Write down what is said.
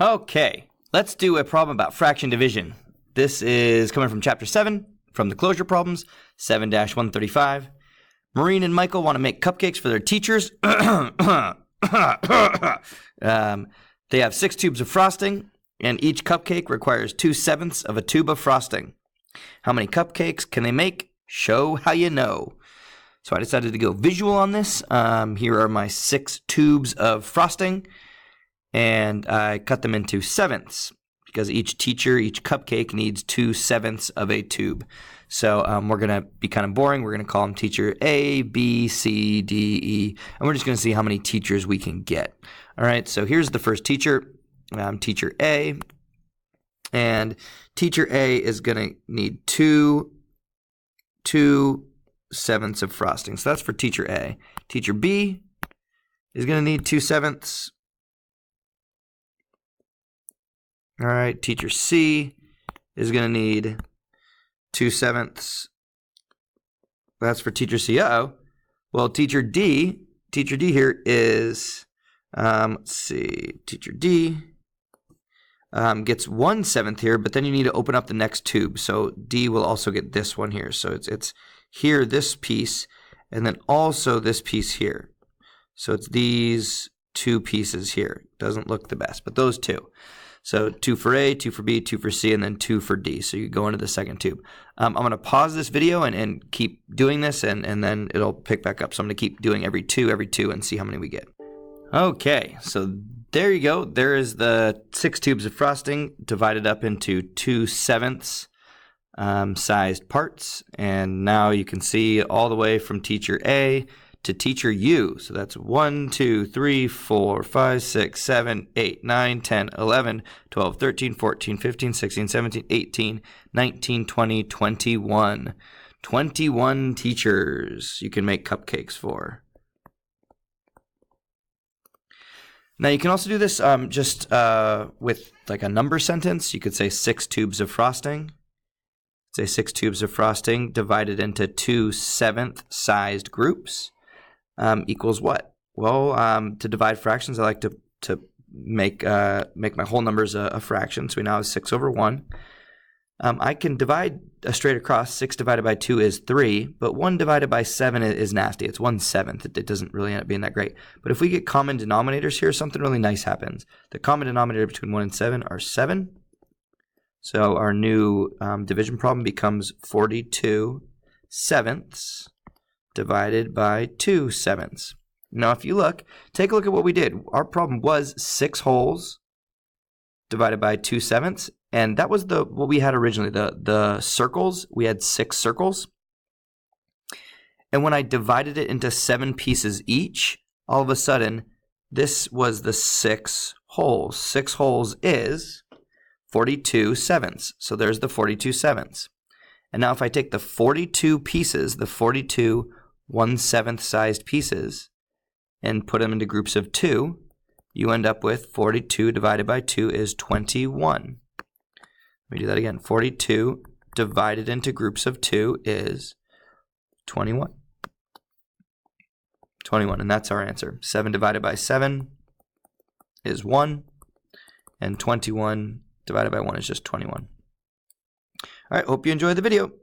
Okay, let's do a problem about fraction division. This is coming from Chapter 7, from the closure problems, 7-135. Maureen and Michael want to make cupcakes for their teachers. They have 6 tubes of frosting, and each cupcake requires 2/7 of a tube of frosting. How many cupcakes can they make? Show how you know. So I decided to go visual on this. Here are my 6 tubes of frosting, and I cut them into 7ths because each cupcake needs 2/7 of a tube. So we're going to be kind of boring. We're going to call them teacher A, B, C, D, E, and we're just going to see how many teachers we can get. All right, so here's the first teacher, teacher A, and teacher A is going to need 2/7 of frosting. So that's for teacher A. Teacher B is going to need 2/7. All right, teacher C is going to need 2/7. That's for teacher C. Well, teacher D here is, let's see, teacher D gets 1/7 here, but then you need to open up the next tube. So D will also get this one here. So it's here, this piece, and then also this piece here. So it's these 2 pieces here. Doesn't look the best, but those 2. So 2 for A, 2 for B, 2 for C, and then 2 for D. So you go into the second tube. I'm going to pause this video and keep doing this, and then it'll pick back up. So I'm going to keep doing every two, and see how many we get. Okay, so there you go. There is the 6 tubes of frosting divided up into 2/7 sized parts. And now you can see all the way from teacher A to teacher U. So that's 1, 2, 3, 4, 5, 6, 7, 8, 9, 10, 11, 12, 13, 14, 15, 16, 17, 18, 19, 20, 21. 21 teachers you can make cupcakes for. Now you can also do this just with like a number sentence. You could say 6 tubes of frosting. Say 6 tubes of frosting divided into 2/7 sized groups. Equals what? Well, to divide fractions, I like to make my whole numbers a fraction. So we now have 6/1. I can divide straight across. 6 divided by 2 is 3, but 1 divided by 7 is nasty. It's 1/7. It doesn't really end up being that great. But if we get common denominators here, something really nice happens. The common denominator between 1 and 7 are 7. So our new division problem becomes 42/7 divided by 2/7. Now, if you take a look at what we did. Our problem was 6 wholes divided by 2/7, and that was what we had originally. The circles, we had 6 circles. And when I divided it into 7 pieces each, all of a sudden, this was the 6 wholes. 6 wholes is 42/7. So there's the 42/7. And now if I take the 42 pieces, the 42 1/7 sized pieces, and put them into groups of 2, you end up with 42 divided by 2 is 21. Let me do that again. 42 divided into groups of 2 is 21. 21, and that's our answer. 7 divided by 7 is 1, and 21 divided by 1 is just 21. All right, hope you enjoyed the video.